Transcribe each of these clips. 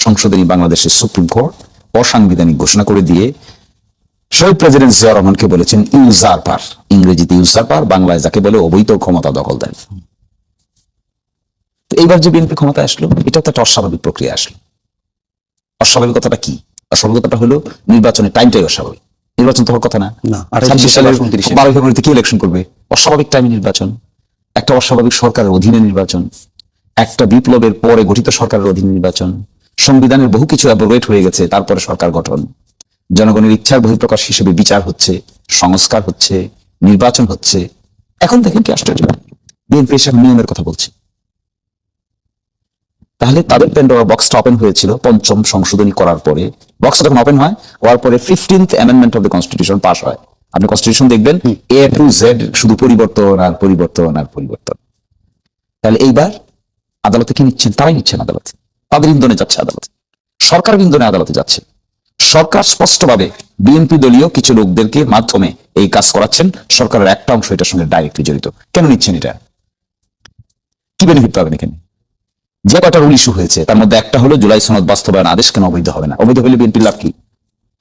সংশোধনী বাংলাদেশের supreme court অসাংবিধানিক ঘোষণা করে দিয়ে শহীদ প্রেসিডেন্ট জিয়া রহমানকে বলেছেন ইউজারপার, ইংরেজিতে ইউজারপার, বাংলায় যাকে বলে অবৈধ ক্ষমতা দখলদার। তো এইবার যে বিএনপি ক্ষমতায় আসলো, এটা তো একটা অস্বাভাবিক প্রক্রিয়া আসলো। অস্বাভাবিকতাটা কি? অস্বাভাবিকতা হলো নির্বাচনের টাইমটাই অস্বাভাবিক। নির্বাচন তো হওয়ার কথা না। 26 সালের 12 ফেব্রুয়ারিতে কি ইলেকশন করবে? অস্বাভাবিক টাইমে নির্বাচন, একটা অস্বাভাবিক সরকারের অধীনে নির্বাচন, একটা বিপ্লবের পরে গঠিত সরকারের অধীনে নির্বাচন, সংবিধানের বহু কিছু অ্যাব্রোগেট হয়ে গেছে, তারপরে সরকার গঠন, জনগণের ইচ্ছার বহিঃপ্রকাশ হিসেবে বিচার হচ্ছে, সংস্কার হচ্ছে, নির্বাচন হচ্ছে। এখন দেখেন কি আশ্চর্য, বিএনপি এসব নিয়মের কথা বলছে। তাহলে তাদের প্যান্ডোরা বক্সটা ওপেন হয়েছিল পঞ্চম সংশোধনী করার পরে। বক্সটা যখন ওপেন হয়, হওয়ার পরে 15th amendment of the constitution pass হয়। আপনি কনস্টিটিউশন দেখবেন A to Z শুধু পরিবর্তন আর পরিবর্তন আর পরিবর্তন। তাহলে এইবার আদালতে কি নিচ্ছেন? তারাই নিচ্ছেন আদালতে, তাদের ইন্ধনে যাচ্ছে আদালতে, সরকার ইন্ধনে আদালতে যাচ্ছে। সরকার স্পষ্টভাবে বিএনপি দলীয় কিছু লোকদেরকে মাধ্যমে এই কাজ করাচ্ছেন, সরকারের একটা অংশ এটার সঙ্গে ডাইরেক্টলি জড়িত। কেন নিচ্ছেন এটা? কি বেনিফিট পাবেন এখানে? যে কটা রুল ইস্যু হয়েছে তার মধ্যে একটা হলো জুলাই সনদ বাস্তবায়ন আদেশ কেন অবৈধ হবে না? অবৈধ হলে বিএনপির লাভ কি?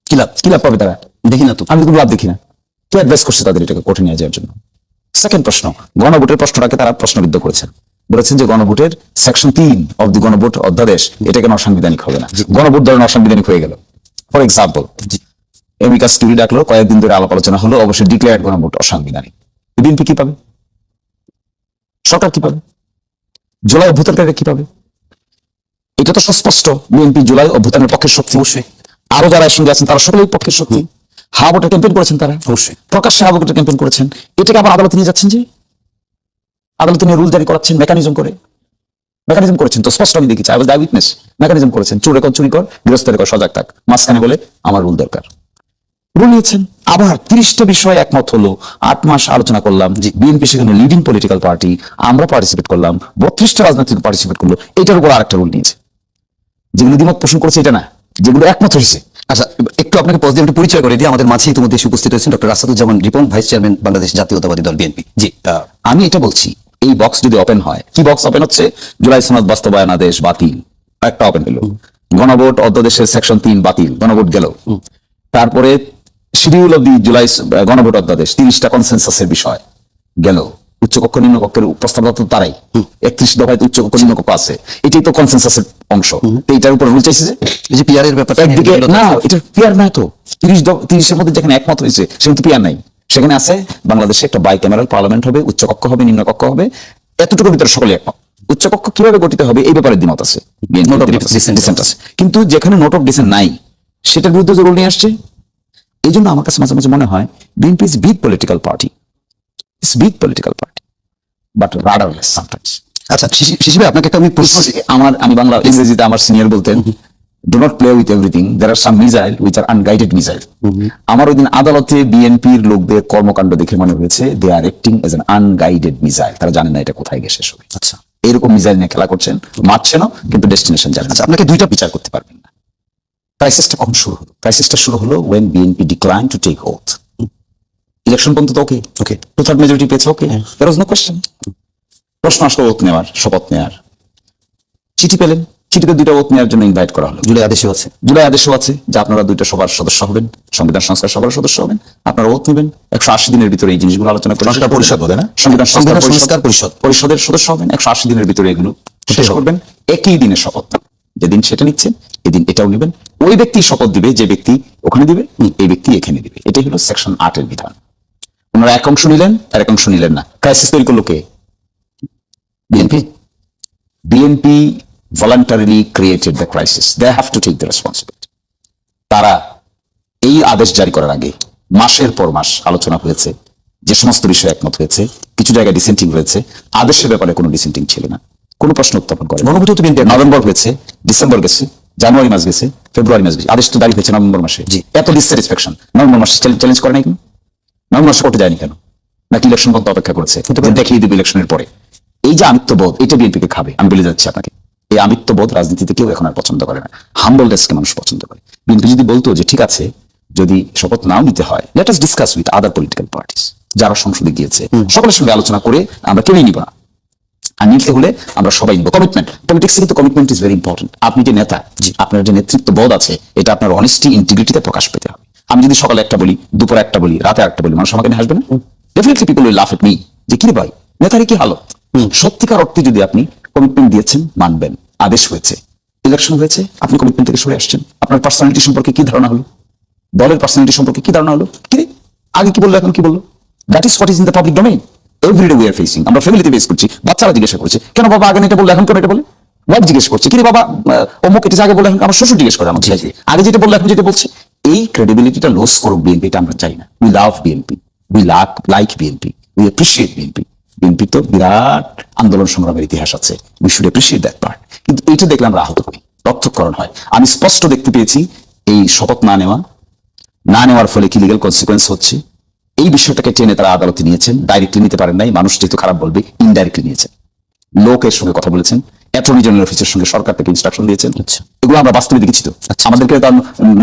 কি লাভ পাবে তারা? দেখি না তো, আমি কোনো লাভ দেখি না। কে অ্যাডভাইস করছে তাদের এটাকে কোর্টে নিয়ে যাওয়ার জন্য? সেকেন্ড প্রশ্ন, গণভোটের প্রশ্নটাকে তারা প্রশ্নবিদ্ধ করেছেন, বলেছেন যে গণভোটের সেকশন 3 অব দি গণভোট অধ্যাদেশ এটা কেন অসাংবিধানিক হবে না? গণভোট ধরেন অসাংবিধানিক হয়ে গেল। ফর এক্সাম্পল, এমিকাস কিউরি ডাকলো, কয়েকদিন ধরে আলাপ আলোচনা হলো, অবশ্যই ডিক্লেয়ার্ড গণভোট অসাংবিধানিক। বিএনপি কি পাবে? সরকার কি পাবে? জুলাই অভ্যুত্থানকারীরা কি পাবে? এটা তো সুস্পষ্ট, বিএনপি জুলাই অভ্যুত্থানের পক্ষের শক্তি। অবশ্যই আরো যারা সঙ্গে আছেন তারা সকলেই পক্ষের শক্তি। হা ভোটের ক্যাম্পেইন করেছেন তারা, অবশ্যই প্রকাশ্যে হা ভোটের ক্যাম্পেইন করেছেন। এটাকে আবার আদালতে নিয়ে যাচ্ছেন, যে আদালতে নিয়ে রুল জারি করাচ্ছেন, মেকানিজম করেছেন তো স্পষ্ট, আমি দেখেছি, I was the witness. Mechanism করেছেন, চুরি কর, গৃহস্থের কর, সজাগ থাক, মাঝখানে বলে আমার রুল দরকার। রুল নিয়েছেন, আবার 30টা বিষয় একমত হলো, 8 মাস আলোচনা করলাম, যে বিএনপি সেখানে লিডিং পলিটিক্যাল পার্টি, আমরা পার্টিসিপেট করলাম, 32টা রাজনৈতিক পার্টিসিপেট করলো, এটার উপর আরেকটা রুল নিয়েছে। যেগুলো দ্বিমত পোষণ করেছে এটা না, যেগুলো একমত হয়েছে। আচ্ছা, একটু আপনাকে পজিটিভ পরিচয় করে দিয়ে আমাদের মাঝে ইতিমধ্যে উপস্থিত হয়েছেন doctor Rasaduzzaman Ripon, vice chairman Bangladesh জাতীয়তাবাদী দল বিএনপি। জি, আমি এটা বলছি, এই বক্স যদি ওপেন হয়, কি বক্স ওপেন হচ্ছে? জুলাই সনদ বাস্তবায়ন আদেশ বাতিল, একটা ওপেন হলো। গণভোট অধ্যাদেশের সেকশন 3 বাতিল, গণভোট গেল। তারপরে শিডিউল অব দি জুলাই গণভোট অধ্যাদেশ 30টা কনসেনসাসের বিষয় গেল। উচ্চকক্ষ নিম্নকক্ষের প্রস্তাবনা তো তারাই, 31 দফায় উচ্চকক্ষ নিম্নকক্ষ আছে, এটাই তো কনসেনসাসের অংশ। এইটার উপর রুল চাইছে যে পিআর এর ব্যাপারটা একদিকে না, এটা পিআর না তো, 30-এর মধ্যে যেখানে একমত হয়েছে সেখানে তো পিআর নাই। সেখানে আছে বাংলাদেশে একটা বাইক্যামেরাল পার্লামেন্ট হবে, উচ্চকক্ষ হবে, নিম্নকক্ষ হবে, এতটুকুর ভিতরে সকলে একমত। উচ্চকক্ষ কিভাবে গঠিত হবে এই ব্যাপারে দ্বিমত আছে, ডিসেন্ট আছে। কিন্তু যেখানে নোট অফ ডিসেন্ট নাই, সেটার বিরুদ্ধে যে রুল নিয়ে আসছে। এই জন্য আমার কাছে মাঝে মাঝে মনে হয় BNP is big political party, but rudderless sometimes. আচ্ছা, শিশির ভাই, আপনাকে একটা আমি প্রশ্ন, আমি বাংলা ইংরেজিতে আমার সিনিয়র বলতেন, do not play with everything, there are some missile which are unguided missile. আমার ওই দিন আদালতে বিএনপির লোকদের কর্মকাণ্ড দেখে মনে হয়েছে they are acting as an unguided missile. তারা জানেন না এটা কোথায় গিয়ে শেষ হবে। আচ্ছা, এরকম মিসাইল নিয়ে খেলা করছেন, মারছেনও, কিন্তু ডেস্টিনেশন জানেন। আচ্ছা, আপনাকে দুইটা বিচার করতে পারবেন না। ক্রাইসিসটা কখন শুরু হলো? ক্রাইসিসটা শুরু হলো when BNP declined to take oath. Election পর্যন্ত তো ওকে, টু-থার্ড মেজরিটি পেয়েছে, ওকে, there was no question. প্রশ্ন আসলো ওথ নেওয়ার, শপথ নেওয়ার। চিঠি পেলেন, চিঠিতে 2টা ওথ নেওয়ার জন্য ইনভাইট করা হলো। জুলাই আদেশও আছে যে আপনারা 2টা সভার সদস্য হবেন, সংবিধান সংস্কার সভার সদস্য হবেন, আপনারা ওথ নেবেন, 180 দিনের ভিতরে এই জিনিসগুলো আলোচনা করবেন। সংস্কার পরিষদ হবে না, সংবিধান সংস্কার পরিষদের সদস্য হবেন, 180 দিনের ভিতরে এগুলো শেষ করবেন। একই দিনে শপথ, যেদিন সেটা নিচ্ছেন এদিন এটাও নেবেন। ওই ব্যক্তি শপথ দিবে, যে ব্যক্তি ওখানে দিবে, এই ব্যক্তি এখানে দিবে। এটাই হলো সেকশন 8 এর বিধান। ওনারা এক অংশ নিলেন আর এক অংশ নিলেন না। ক্রাইসিস তৈরি করলো কে? BNP voluntarily created the crisis. They have to take the responsibility. তারা এই আদেশ জারি করার আগে মাসের পর মাস আলোচনা হয়েছে, যে সমস্ত বিষয়ে একমত হয়েছে, কিছু জায়গায় ডিসেন্টিং হয়েছে, আদেশের ব্যাপারে কোনো ডিসেন্টিং ছিল না, কোনো প্রশ্ন উত্থাপন করে। নভেম্বর হয়েছে, ডিসেম্বর গেছে, জানুয়ারি মাস গেছে, ফেব্রুয়ারি মাস গেছে, আদেশ তো জারি হয়েছে নভেম্বর মাসে। এত ডিসস্যাটিসফ্যাকশন নভেম্বর মাসে চ্যালেঞ্জ করে নাই কেন? নভেম্বর মাসে কোর্টে যায়নি কেন? নাকি ইলেকশন পর্যন্ত অপেক্ষা করেছে, দেখিয়ে দিবে ইলেকশনের পরে? এই যে আমিত্ববোধ, এটা বিএনপিকে খাবে, আমি বলে যাচ্ছি আপনাকে। এই আমিত্ববোধ রাজনীতিতে কেউ এখন আর পছন্দ করে না, হাম্বলনেসকে মানুষ পছন্দ করে। বিএনপি যদি বলতো যে ঠিক আছে, যদি শপথ নাও নিতে হয়, let us discuss with other political parties, যারা সংসদে গিয়েছে, সকলের সঙ্গে আলোচনা করে আমরা কেউই নিব না, আর নিতে হলে আমরা সবাই নিব কমিটমেন্ট। পলিটিক্সে কিন্তু কমিটমেন্ট ইজ ভেরি ইম্পর্টেন্ট। আপনি যে নেতা, আপনার যে নেতৃত্ব বোধ আছে, এটা আপনার অনেস্টি, ইন্টিগ্রিটিতে প্রকাশ পেতে হবে। আমি যদি সকালে একটা বলি, দুপুরে একটা বলি, রাতে একটা বলি, মানুষ আমাকে নিয়ে হাসবে না? ডেফিনেটলি পিপল উইল লাফ এট মি যে কি রে ভাই, নেতারই কি হালত। সত্যিকার অর্থে যদি আপনি কমিটমেন্ট দিয়েছেন, মানবেন। আদেশ হয়েছে, ইলেকশন হয়েছে, আপনি কমিটমেন্ট থেকে সরে আসছেন, আপনার পার্সোনালিটি সম্পর্কে কি ধারণা হলো, দলের পার্সোনালিটি সম্পর্কে কি ধারণা হলো, কি রে আগে কি বললো এখন কি বললো? That is what is in the public domain. Everyday we are facing. আমরা ফ্যামিলিতে ফেস করছি, বাচ্চারা জিজ্ঞাসা করছে কেন বাবা আগে এটা বললো এখন কেন এটা বলে, ওয়াইফ জিজ্ঞেস করছে কি রে বাবা অমুক এটা আগে বললো এখন, আমার শ্বশুর জিজ্ঞেস করে আমাকে আগে যেটা বললো এখন যেটা বলছে। এই ক্রেডিবিলিটিটা লস করুক বিএনপি, এটা আমরা চাই না। We love BNP, we like BNP, we appreciate BNP. BNP তো বিরাট আন্দোলন সংগ্রামের ইতিহাস আছে, we should appreciate that part. কিন্তু এইটা দেখলে আমরা আহত হই, রক্তক্ষরণ হয়। আমি স্পষ্ট দেখতে পেয়েছি এই শপথ না নেওয়ার ফলে কি লিগ্যাল কনসিকুয়েন্স হচ্ছে। এই বিষয়টাকে টেনে তারা আদালতে নিয়েছেন, ডাইরেক্টলি নিতে পারেন নাই, মানুষ যেহেতু খারাপ বলবে, ইনডাইরেক্টলি নিয়েছেন। লোকের সঙ্গে কথা বলেছেন, অ্যাটর্নি জেনারেল অফিসের সঙ্গে সরকার থেকে ইনস্ট্রাকশন দিয়েছেন। এগুলো আমরা বাস্তবে দেখেছি তো। আমাদেরকে তার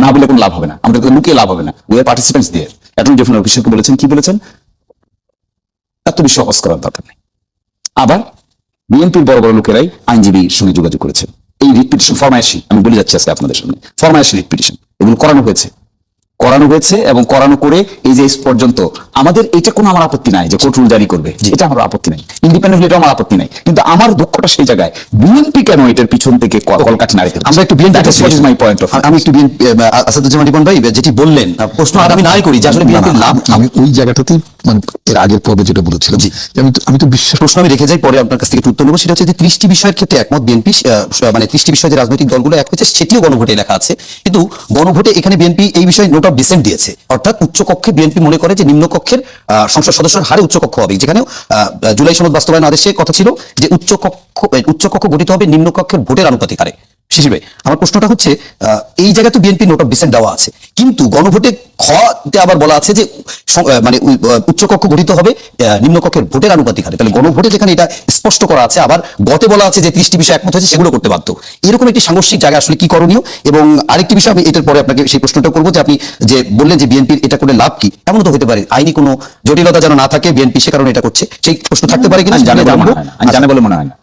না বলে কোনো লাভ হবে না, আমাদেরকে লুকিয়ে লাভ হবে না। উই আর পার্টিসিপেন্টস দিয়ে অ্যাটর্নি জেনারেল অফিসারকে বলেছেন, কি বলেছেন, এত বেশি সহজ করার দরকার নেই। আবার বিএনপির বড় বড় লোকেরাই আইনজীবীর সঙ্গে যোগাযোগ করেছেন। এই রিট পিটিশন ফরমায়েশি আমি বলে যাচ্ছি আজকে আপনাদের সামনে, ফরমায়েশি রিট পিটিশন এগুলো করানো হয়েছে এবং করানো করে এই যে পর্যন্ত আমাদের এটা কোনো আমার আপত্তি নাই যে কোর্ট রুল জারি করবে, এটা আমার আপত্তি নাই, ইন্ডিপেন্ডেন্টলি এটা আমার আপত্তি নাই। কিন্তু আমার দুঃখটা সেই জায়গায় বিএনপি কেন এটার পিছন থেকে কলকাঠি নাড়িতে। আমরা একটু বিএনপি মাই পয়েন্ট অফ আমি একটু বিএনপি আসাদুজ্জামান রিপন ভাই যেটি বললেন, প্রশ্ন আর আমি নাই করি যে আসলে বিএনপির লাভ কি। আমি ওই জায়গাটাতেই মানে এর আগের পর্বে যেটা বলেছিলাম যে আমি তো বিশ্বাস প্রশ্ন আমি রেখে যাই, পরে আপনার কাছ থেকে একটু উত্তর নেবো। সেটা হচ্ছে যে 30টি বিষয়ের ক্ষেত্রে একমত বিএনপি, মানে 30টি বিষয় যে রাজনৈতিক দলগুলো এক হয়েছে সেটিও গণভোটে লেখা আছে। কিন্তু গণভোটে এখানে বিএনপি এই বিষয়ে নোট অফ ডিসেন্ট দিয়েছে, অর্থাৎ উচ্চকক্ষে বিএনপি মনে করে যে নিম্নকক্ষের সংসদ সদস্যের হারে উচ্চকক্ষ হবে। যেখানেও জুলাই সনদ বাস্তবায়ন আদেশে কথা ছিল যে উচ্চকক্ষ গঠিত হবে নিম্নকক্ষের ভোটের আনুপাতিক হারে। শিশির ভাই, আমার প্রশ্নটা হচ্ছে এই জায়গায় তো বিএনপি নোট অফ ডিসেন্ট দেওয়া আছে, কিন্তু গণভোটে তে আবার বলা আছে যে মানে উচ্চকক্ষ গঠিত হবে নিম্নকক্ষের ভোটের আনুপাতিক হারে। তাহলে গণভোটে যেখানে এটা স্পষ্ট করা আছে, আবার গতে বলা আছে যে 30টি বিষয় একমত হয়েছে সেগুলো করতে বাধ্য। এরকম একটি সাংঘর্ষিক জায়গা আসলে কি করণীয়? এবং আরেকটি বিষয় আমি এটার পরে আপনাকে সেই প্রশ্নটা করবো যে আপনি যে বললেন যে বিএনপির এটা করে লাভ কি, এমন তো হতে পারে আইনি কোনো জটিলতা যেন না থাকে, বিএনপি সে কারণে এটা করছে, সেই প্রশ্ন থাকতে পারে কিনা জানে বলে মনে হয় না।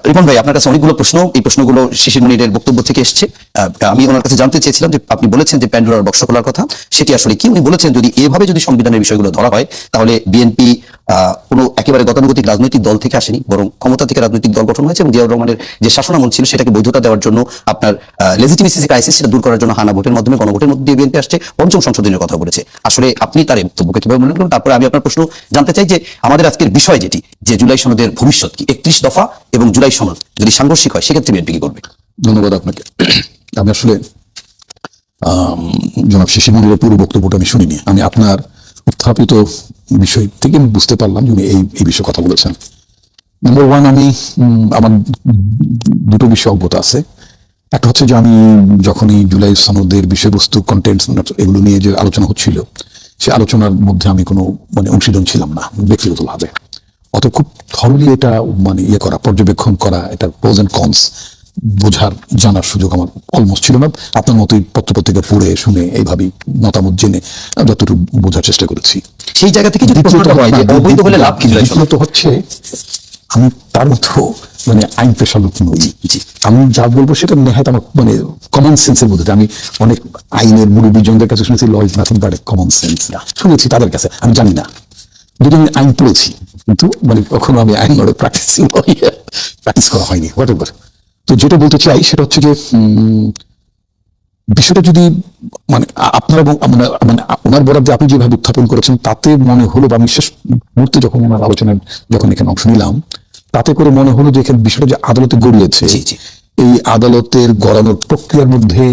রিপন ভাই, আপনার কাছে অনেকগুলো প্রশ্ন, এই প্রশ্নগুলো শিশির মনিরের বক্তব্য থেকে এসছে। আমি ওনার কাছে জানতে চেয়েছিলাম যে আপনি বলেছেন যে প্যান্ডোরার বক্স খোলার কথা, সেটি আসলে কি? উনি বলেছেন যদি এভাবে যদি সংবিধানের বিষয়গুলো ধরা হয় তাহলে বিএনপি কোনো একেবারে গতানুগতিক রাজনৈতিক দল থেকে আসেনি, বরং ক্ষমতা থেকে রাজনৈতিক দল গঠন হয়েছে এবং জিয়াউর রহমানের যে শাসনামল ছিল সেটাকে বৈধতা দেওয়ার জন্য, আপনার লেজিটিমেসি ক্রাইসিস সেটা দূর করার জন্য হানা ভোটের মাধ্যমে গণভোটের মধ্যে দিয়ে বিএনপি আসছে, পঞ্চম সংশোধনের কথা বলেছে। আসলে আপনি তার এই বক্তব্যকে কিভাবে মনে করেন? তারপরে আমি আপনার প্রশ্ন জানতে চাই যে আমাদের আজকের বিষয় যেটি যে জুলাই সনদের ভবিষ্যৎ কি, 31 দফা এবং জুলাই সনদ যদি সাংঘর্ষিক হয় সেক্ষেত্রে বিএনপি কি করবে? ধন্যবাদ আপনাকে। আমি আসলে জনাব শিশির মনিরের পুরো বক্তব্যটা আমি শুনিনি। আমি আপনার উত্থাপিত বিষয় থেকে বুঝতে পারলাম যে উনি এই বিষয়ে কথা বলেছেন। নাম্বার ওয়ান, আমি আমার দুটো বিষয় অবগত আছে। একটা হচ্ছে যে আমি যখনই জুলাই সনদের বিষয়বস্তু কন্টেন্টস এগুলো নিয়ে যে আলোচনা হচ্ছিল, সে আলোচনার মধ্যে আমি কোনো মানে অংশীদার ছিলাম না ব্যক্তিগতভাবে। অত খুব থরলি এটা মানে করা, পর্যবেক্ষণ করা, এটা প্রোজ এন্ড কনস বোঝার জানার সুযোগ আমার অলমোস্ট ছিল না। আপনার মতোই পত্রপত্রিকা পড়ে শুনে এইভাবেই মতামত জেনে যতটুকু বোঝার চেষ্টা করেছি। সেই জায়গা থেকে যদি প্রশ্নটা হয় যে অবৈধ হলে লাভ কি? দ্বিতীয়ত হচ্ছে আমি তার মতো মানে আইন পেশার লোক নই। আমি যা বলবো সেটা নেহাত আমার মানে কমন সেন্সের মধ্যে। আমি অনেক আইনের মুরব্বীজনদের কাছে শুনেছি law is nothing but common sense, শুনেছি তাদের কাছে, আমি জানি না। যদি আমি আইন পড়েছি কিন্তু মানে কখনো আমি আইন প্র্যাকটিস করা হয়নি, হোয়াট এভার। তো যেটা বলতে চাই সেটা হচ্ছে যে বিষয়টা যদি মানে আপনার এবং মানে ওনার বরাদ্দে আপনি যেভাবে উত্থাপন করেছেন তাতে মনে হলো, বা আমি শেষ মুহূর্তে যখন ওনার আলোচনায় যখন এখানে অংশ নিলাম তাতে করে মনে হলো যে এখানে বিষয়টা যে আদালতে গড়িয়েছে, এই আদালতের গড়ানোর প্রক্রিয়ার মধ্যে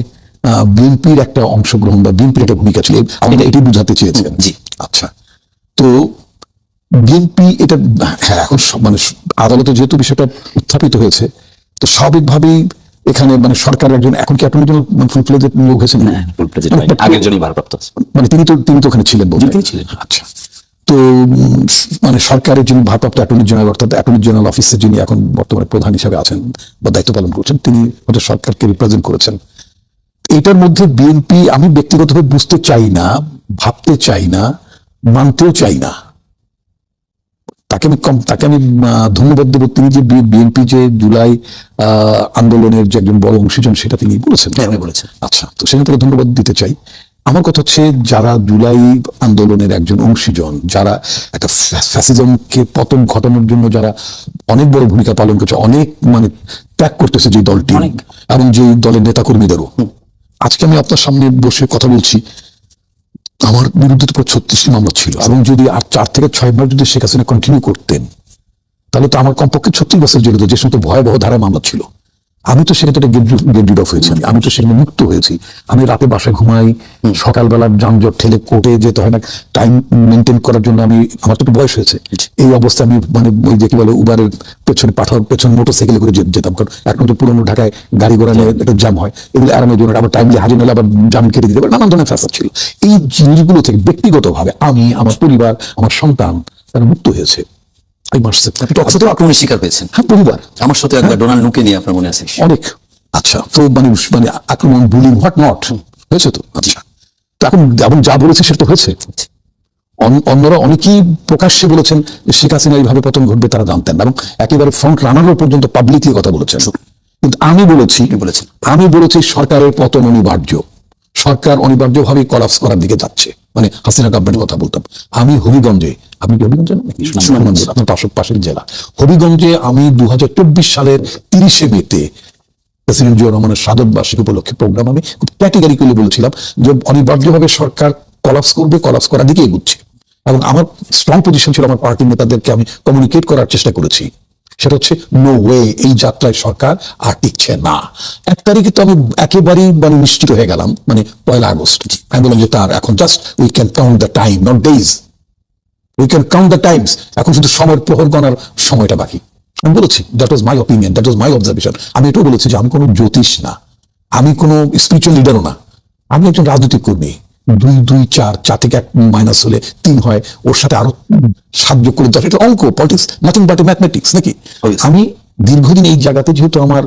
বিএনপির একটা অংশগ্রহণ বা বিএনপির একটা ভূমিকা ছিল, আপনি এটি বুঝাতে চেয়েছেন। আচ্ছা, তো বিএনপি এটা হ্যাঁ এখন মানে আদালতে যেহেতু বিষয়টা উত্থাপিত হয়েছে তো স্বাভাবিকভাবেই এখানে মানে সরকারের একজন এখন কি আপনার জন্য ফুল প্লেজের লোক হয়েছেন? আগের জন্যই ভারপ্রাপ্ত মানে তিনি তো ওখানে ছিলেন। আচ্ছা, তো মানে সরকারের যিনি ভারপ্রাপ্ত অ্যাটর্নি জেনারেল, অর্থাৎ অ্যাটর্নি জেনারেল অফিসে যিনি এখন বর্তমানে প্রধান হিসেবে আছেন বা দায়িত্ব পালন করছেন, তিনি হয়তো সরকারকে রিপ্রেজেন্ট করেছেন। এটার মধ্যে বিএনপি আমি ব্যক্তিগতভাবে বুঝতে চাই না, ভাবতে চাই না, মানতেও চাই না তাকে আমি ধন্যবাদ দেবো। তিনি যে বিএনপি যে জুলাই আন্দোলনের যে একজন বড় অংশীজন সেটা তিনি বলেছেন। হ্যাঁ, উনি বলেছেন। আচ্ছা, তো সেখানে তাকে ধন্যবাদ দিতে চাই। আমার কথা হচ্ছে যারা জুলাই আন্দোলনের একজন অংশীজন, যারা একটা ফ্যাসিজমকে পতন ঘটানোর জন্য যারা অনেক বড় ভূমিকা পালন করছে, অনেক মানে ত্যাগ করতেছে যে দলটি এবং যে দলের নেতাকর্মীদেরও, আজকে আমি আপনার সামনে বসে কথা বলছি, আমার বিরুদ্ধে তো 36টি মামলা ছিল এবং যদি আর 4 থেকে 6 বার যদি শেখ হাসিনা কন্টিনিউ করতেন তাহলে তো আমার কমপক্ষে 36 বছর জেল হতো, যে সমস্ত ভয়াবহ ধারায় মামলা ছিল। আমি তো সেখানে গেট রিড অফ হয়েছি, আমি তো সেখানে মুক্ত হয়েছি। আমি রাতে বাসায় ঘুমাই, সকালবেলা যানজট ঠেলে কোর্টে যেতে হয় না, টাইম মেনটেন করার জন্য আমার তো একটু বয়স হয়েছে। এই অবস্থায় আমি মানে ওই যে কি বলে উবারের পেছনে পাঠার পেছনে মোটরসাইকেলে করে যেতাম, কারণ এখন তো পুরোনো ঢাকায় গাড়ি ঘোড়া নিয়ে একটা জ্যাম হয়, এগুলো আরামের জন্য আবার টাইমলি হাজির হলে আবার জামিন কেটে দিতে পারে, নানান ধরনের ফ্যাসাদ ছিল। এই জিনিসগুলো থেকে ব্যক্তিগতভাবে আমি, আমার পরিবার, আমার সন্তান তারা মুক্ত হয়েছে। আক্রমণের শিকার পেয়েছেন। হ্যাঁ, পরিবার। আমার সাথে একবার ডোনাল্ড নুকে নিয়ে আপনার মনে আছে? অনেক। আচ্ছা, তো মানে আক্রমণ, বুলিং, হোয়াট নট হয়েছে তো। আচ্ছা, তো এখন যা বলেছে সেটা তো হয়েছে। অন্যরা অনেকেই প্রকাশ্যে বলেছেন শেখ হাসিনা এইভাবে পতন ঘটবে তারা জানতেন না, এবং একেবারে ফ্রন্ট রানারও পর্যন্ত পাবলিকলি কথা বলেছেন। কিন্তু আমি বলেছি সরকারের পতন অনিবার্য, সরকার অনিবার্যভাবে কলাপস করার দিকে যাচ্ছে, মানে হাসিনা গভর্নমেন্টের কথা বলতাম। আমি হবিগঞ্জে, আপনি কি হবিগঞ্জে নাকি সুনামগঞ্জ, আপনার পাশের জেলা হবিগঞ্জে, আমি 2024 সালের 30শে মেতে প্রেসিডেন্ট জিয়াউর রহমানের শাহাদত বার্ষিকী উপলক্ষে প্রোগ্রাম আমি খুব ক্যাটেগরিক্যালি বলেছিলাম যে অনিবার্যভাবে সরকার কলাপস করবে, কলাপস করার দিকে এগুচ্ছে। এবং আমার স্ট্রং পজিশন ছিল, আমার পার্টির নেতাদেরকে আমি কমিউনিকেট করার চেষ্টা করেছি, সেটা হচ্ছে নো ওয়ে, এই যাত্রায় সরকার আর টিকছে না। 1 তারিখে তো আমি একেবারেই মানে নিশ্চিত হয়ে গেলাম, মানে 1 আগস্ট আমি বললাম যে তার এখন just we can count the time, not days, we can count the Times, এখন শুধু সময়ের প্রহর গণার সময়টা বাকি। আমি বলেছি, that was my opinion, that was my observation. আমি এটাও বলেছি যে আমি কোনো জ্যোতিষ না, আমি কোনো স্পিরিচুয়াল লিডারও না, আমি একজন রাজনৈতিক কর্মী। 2 2 4 4 থেকে 1 মাইনাস হলে 3 হয়, ওর সাথে আরো 7 যোগ করে 10, এটা অঙ্ক, পলিটিক্স নাথিং বাট ম্যাথমেটিক্স নাকি। আমি দীর্ঘদিন এই জায়গাতে যেহেতু আমার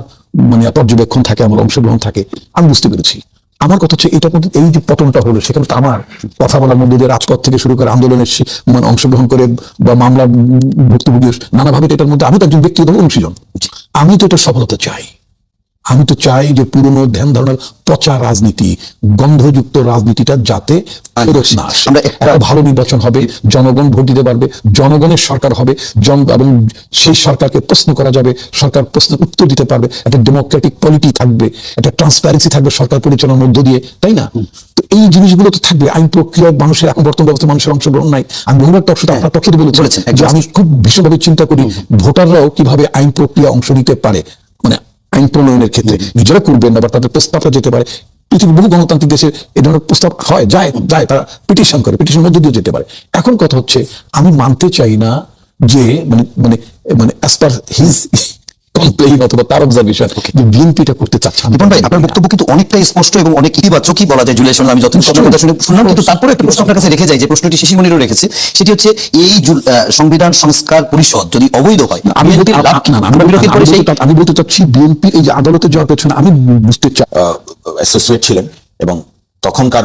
মানে পর্যবেক্ষণ থাকে, আমার অংশগ্রহণ থাকে, আমি বুঝতে পেরেছি। আমার কথা হচ্ছে এটা এই যে পতনটা হলো, সেখানে তো আমার কথা বলার মধ্যে দিয়ে রাজপথ থেকে শুরু করে আন্দোলনের মানে অংশগ্রহণ করে বা মামলা ভুক্তভোগী নানাভাবে এটার মধ্যে আমি তো একজন ব্যক্তিগত অংশীজন। আমি তো এটা সফলতা চাই। আমি তো চাই যে পুরনো ধ্যান ধারণার পচা রাজনীতি, গন্ধযুক্ত রাজনীতিটা যাতে আমরা একটা ভালো নির্বাচন হবে, জনগণ ভোট দিতে পারবে, জনগণের সরকার হবে, এবং সেই সরকারকে প্রশ্ন করা যাবে, সরকার প্রশ্নের উত্তর দিতে পারবে, একটা ডেমোক্রেটিক পলিটি থাকবে, একটা ট্রান্সপারেন্সি থাকবে সরকার পরিচালনার মধ্য দিয়ে, তাই না? তো এই জিনিসগুলো তো থাকবে। আইন প্রক্রিয়ায় মানুষের এখন বর্তমান ব্যবস্থা মানুষের অংশগ্রহণ নাই। আমি বহুবার টক শোতে আপনার পক্ষে বলেছেন যে আমি খুব ভীষণভাবে চিন্তা করি ভোটাররাও কিভাবে আইন প্রক্রিয়া অংশ নিতে পারে, মানে আইন প্রণয়নের ক্ষেত্রে নিজেরা করবেন না, বা তাদের প্রস্তাবটা যেতে পারে। পৃথিবীর বহু গণতান্ত্রিক দেশে এই ধরনের প্রস্তাব হয়, যায়, তারা পিটিশন করে, পিটিশনের মধ্যে দিয়ে যেতে পারে। এখন কথা হচ্ছে আমি মানতে চাই না যে মানে মানে মানে অ্যাজ পার হিজ কমপ্লেইন অথবা তার অবজারভেশন যে বিএনপিটা করতে চাচ্ছে। দীপন ভাই, আপনার বক্তব্য কিন্তু অনেকটাই স্পষ্ট এবং অনেক ইতিবাচকই বলা যায় জুলাই সনদ। আমি যত কথা শুনলাম, কিন্তু তারপরে একটা প্রশ্ন আপনার কাছে রেখে যায়, যে প্রশ্নটি শিশিমণিরও রেখেছে, সেটি হচ্ছে এই সংবিধান সংস্কার পরিষদ যদি অবৈধ হয়, আমি বলতে চাচ্ছি বিএনপি এই যে আদালতে যাওয়ার পেছনে আমি বুঝতে চাই অ্যাসোসিয়েট ছিলেন, এবং তখনকার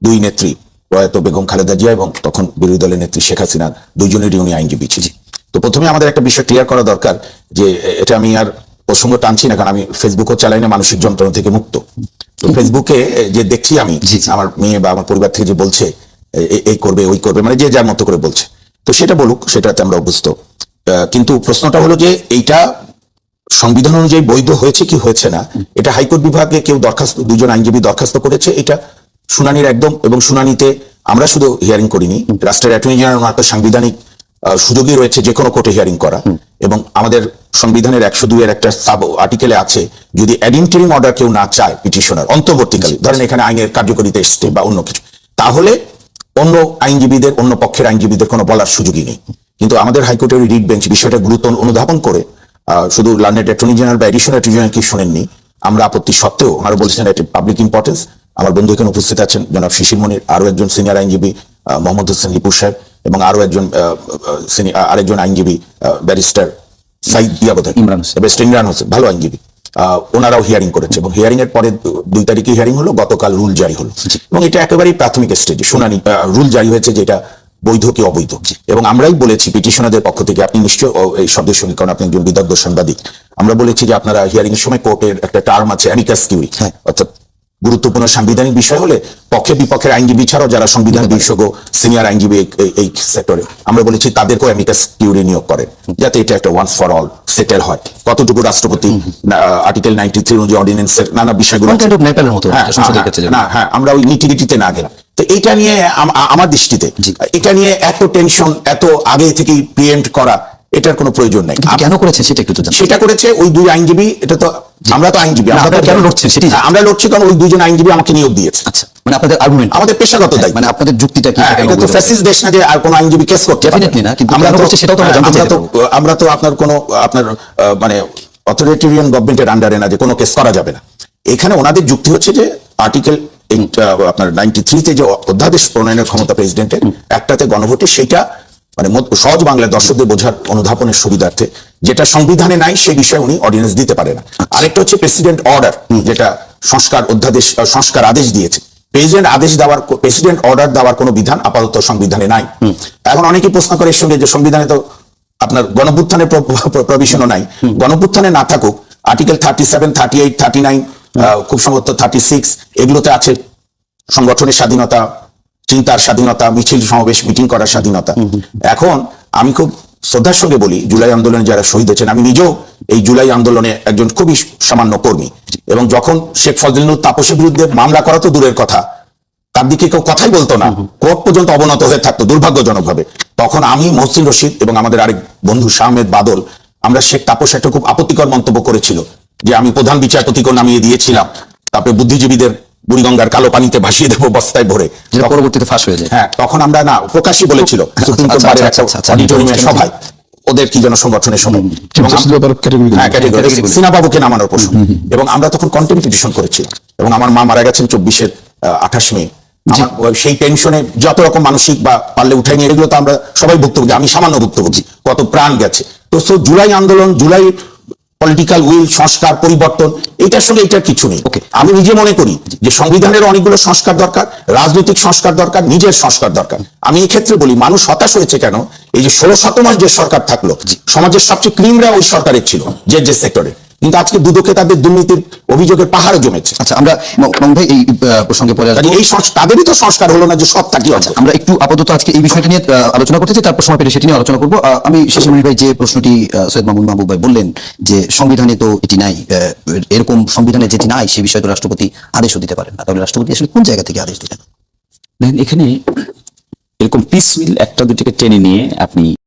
2 নেত্রী প্রয়াত বেগম খালেদা জিয়া এবং তখন বিরোধী দলের নেত্রী শেখ হাসিনা, দুইজনেরই উনি আইনজীবী ছিলেন। তো প্রথমে আমাদের একটা বিষয় ক্লিয়ার করা দরকার, যে এটা আমি আর প্রসঙ্গ টানছি না, কারণ আমি ফেসবুকও চালাই না, মানসিক যন্ত্রণা থেকে মুক্ত। তো ফেসবুকে যে দেখছি আমি, আমার মেয়ে বা আমার পরিবার থেকে যে বলছে এই করবে ওই করবে, মানে যে যার মতো করে বলছে, তো সেটা বলুক, সেটাতে আমরা অভ্যস্ত। কিন্তু প্রশ্নটা হলো যে এইটা সংবিধান অনুযায়ী বৈধ হয়েছে কি হয়েছে না, এটা হাইকোর্ট বিভাগে কেউ দরখাস্ত, 2 জন আইনজীবী দরখাস্ত করেছে, এটা শুনানির একদম, এবং শুনানিতে আমরা শুধু হিয়ারিং করিনি, রাষ্ট্রের অ্যাটর্নি জেনারেল ওনার সাংবিধানিক সুযোগই রয়েছে যে কোনো কোর্টে হিয়ারিং করা। এবং আমাদের সংবিধানের 102 এর একটা সাব আর্টিকেলে আছে, যদি অ্যাডিন্টারিং অর্ডার কেউ না চায় পিটিশনার অন্তর্বর্তীকালে, ধরেন এখানে আইনের কার্যকরিতা এসছে বা অন্য কিছু, তাহলে অন্য আইনজীবীদের, অন্য পক্ষের আইনজীবীদের কোনো বলার সুযোগই নেই। কিন্তু আমাদের হাইকোর্টের রিট বেঞ্চ বিষয়টা গুরুত্ব অনুধাবন করে শুধু লার্নেড অ্যাটর্নি জেনারেল বা এডিশনাল অ্যাটর্নি জেনারেল কি শোনেননি, আমরা আপত্তি সত্ত্বেও ওনারা বলেছেন এটা পাবলিক ইম্পর্টেন্স। আমার বন্ধু এখানে উপস্থিত আছেন জনাব শিশির মনির, আরো একজন সিনিয়র আইনজীবী মোহাম্মদ হোসেন লিপুর সাহেব, এবং আরো আরেকজন আইনজীবী ব্যারিস্টার সাইদ ইমরান হোসেন, ভালো আইনজীবী, ওনারাও হিয়ারিং করেছে। এবং হিয়ারিং এর পরে 2 তারিখে হিয়ারিং হলো, গতকাল রুল জারি হলো, এবং এটা একেবারেই প্রাথমিক স্টেজে শুনানি। রুল জারি হয়েছে যেটা বৈধ কি অবৈধ। এবং আমরাই বলেছি পিটিশনারদের পক্ষ থেকে, আপনি নিশ্চয়ই এই শব্দের সঙ্গে, কারণ আপনি একজন বিদগ্ধ সাংবাদিক, আমরা বলেছি যে আপনারা হিয়ারিং এর সময় কোর্টের একটা টার্ম আছে অ্যামিকাস কিউরি, অর্থাৎ গুরুত্বপূর্ণ সাংবিধানিক বিষয় হলে পক্ষে বিপক্ষের আইনজীবী ছাড়াও যারা সংবিধান বিশেষজ্ঞ সিনিয়র আইনজীবী এই সেক্টরে, আমরা বলেছি তাদেরকেও অ্যামিকাস কিউরি নিয়োগ করেন, যাতে এটা একটা ওয়ান্স ফর অল সেটেল হয়। কতটুকু রাষ্ট্রপতি আর্টিকেল 93 অনুযায়ী অর্ডিন্যান্সের নানা বিষয়গুলো আমরা ওই নীতিগীতিতে না গেলাম। তো এটা নিয়ে আমার দৃষ্টিতে এটা নিয়ে এত টেনশন, এত আগে থেকেই প্রিএম্প্ট করা, এটার কোনো প্রয়োজন নেই। কেন করেছে সেটা একটু জানতে। সেটা করেছে ওই দুই আইনজীবী। এটা তো আমরা তো আইনজীবী, আমরা কেন লড়ছেন সেটি আমরা লড়ছি কারণ ওই দুজন আইনজীবী আমাকে নিয়োগ দিয়েছে। আচ্ছা, মানে আপনাদের আর্গুমেন্ট, আমাদের পেশাগত দায়িত্ব, মানে আপনাদের যুক্তিটা কি? এটা তো ফ্যাসিস্ট দেশ না যে আর কোনো আইনজীবী কেস করতে পারে না, কিন্তু আমরা তো সেটাও তো জানতে চাই। আমরা তো আপনার কোনো আপনার মানে অথরিটেরিয়ান গভর্নমেন্টের আন্ডারে না যে কোনো কেস করা যাবে না। এখানে ওনাদের যুক্তি হচ্ছে যে আর্টিকেল আপনার 93 যে অধ্যাদেশ প্রণয়নের ক্ষমতা প্রেসিডেন্টের, একটাতে গণভোটে, সেটা মানে সহজ বাংলায় দর্শকদের বোঝার অনুধাবনের সুবিধার্থে যেটা সংবিধানে নাই সে বিষয়ে উনি অর্ডিন্যান্স দিতে পারে না। আরেকটা হচ্ছে প্রেসিডেন্ট অর্ডার, যেটা সংস্কার আদেশ দিয়েছে। প্রেসিডেন্ট অর্ডার দেওয়ার কোনো বিধান আপাতত সংবিধানে নাই। এখন অনেকেই প্রশ্ন করে এর সঙ্গে যে সংবিধানে তো আপনার গণভ্যুত্থানের প্রভিশনও নাই। গণভ্যুত্থানে না থাকুক আর্টিকেল 37, 38, 39, খুব সম্ভবত 36, এগুলোতে আছে সংগঠনের স্বাধীনতা, চিন্তার স্বাধীনতা, মিছিল সমাবেশ মিটিং করার স্বাধীনতা। এখন আমি খুব শ্রদ্ধার সঙ্গে বলি, জুলাই আন্দোলনে যারা শহীদ হয়েছেন, আমি নিজেও এই জুলাই আন্দোলনে একজন খুবই সামান্য কর্মী, এবং যখন শেখ ফজলুল তাপসের বিরুদ্ধে মামলা করা তো দূরের কথা, তার দিকে কেউ কথাই বলতো না, কোর্ট পর্যন্ত অবনত হয়ে থাকতো দুর্ভাগ্যজনক ভাবে, তখন আমি, মহসিন রশিদ এবং আমাদের আরেক বন্ধু শাহমেদ বাদল, আমরা শেখ তাপস একটা খুব আপত্তিকর মন্তব্য করেছিল যে আমি প্রধান বিচারপতিকে নামিয়ে দিয়েছিলাম, তারপরে বুদ্ধিজীবীদের বুড়িগঙ্গার কালো পানিতে ভাসিয়ে দেবো বস্তায় ভরে, পরবর্তীতে ফাঁস হয়ে যায়। হ্যাঁ, তখন আমরা না প্রকাশ্যে বলেছিল সুপ্রিম কোর্ট বারের একটা অডিটোরিয়ামের সভায়, ওদের কি যেন সংগঠনের সভায়, সিনাবাবুকে নামানোর প্রশ্ন, এবং আমরা তখন কন্টেম্প পিটিশন করেছিলাম। এবং আমার মা মারা গেছেন 24 28 মে। সেই টেনশনে যত রকম মানসিক বা পারলে উঠাই নিয়ে, এগুলো তো আমরা সবাই ভুক্তভোগী, আমি সামান্য ভুক্তভোগী, কত প্রাণ গেছে। তো জুলাই আন্দোলন, জুলাই পলিটিক্যাল উইল, সংস্কার, পরিবর্তন, এটার সঙ্গে এটার কিছু নেই। আমি নিজে মনে করি যে সংবিধানের অনেকগুলো সংস্কার দরকার, রাজনৈতিক সংস্কার দরকার, নিজের সংস্কার দরকার। আমি এই ক্ষেত্রে বলি, মানুষ হতাশ হয়েছে কেন? এই যে 16 মাস যে সরকার থাকলো, সমাজের সবচেয়ে ক্রিমরা ওই সরকারের ছিল, যে সেক্টরে, কিন্তু আজকে দুদকে তাদের দুর্নীতির অভিযোগের পাহাড় জমেছে। আচ্ছা, আমরা ভাই এই প্রসঙ্গে পরে আসবো। এই তাদেরই তো সংস্কার হলো না যে সব থাকি। আমরা একটু আপাতত আজকে এই বিষয়টা নিয়ে আলোচনা করতেছি, তারপর সময় পেলে সেটি নিয়ে আলোচনা করবো। আমি শেষে মনির ভাই যে প্রশ্নটি সৈয়দ মামুন মাহবুব ভাই বললেন যে সংবিধানে তো এটি নাই, এরকম সংবিধানে যেটি নাই সে বিষয়ে তো রাষ্ট্রপতি আদেশও দিতে পারেন না, তাহলে রাষ্ট্রপতি আসলে কোন জায়গা থেকে আদেশ দিলেন? এখানে এরকম পিস উইল একটা দুটিকে টেনে নিয়ে আপনি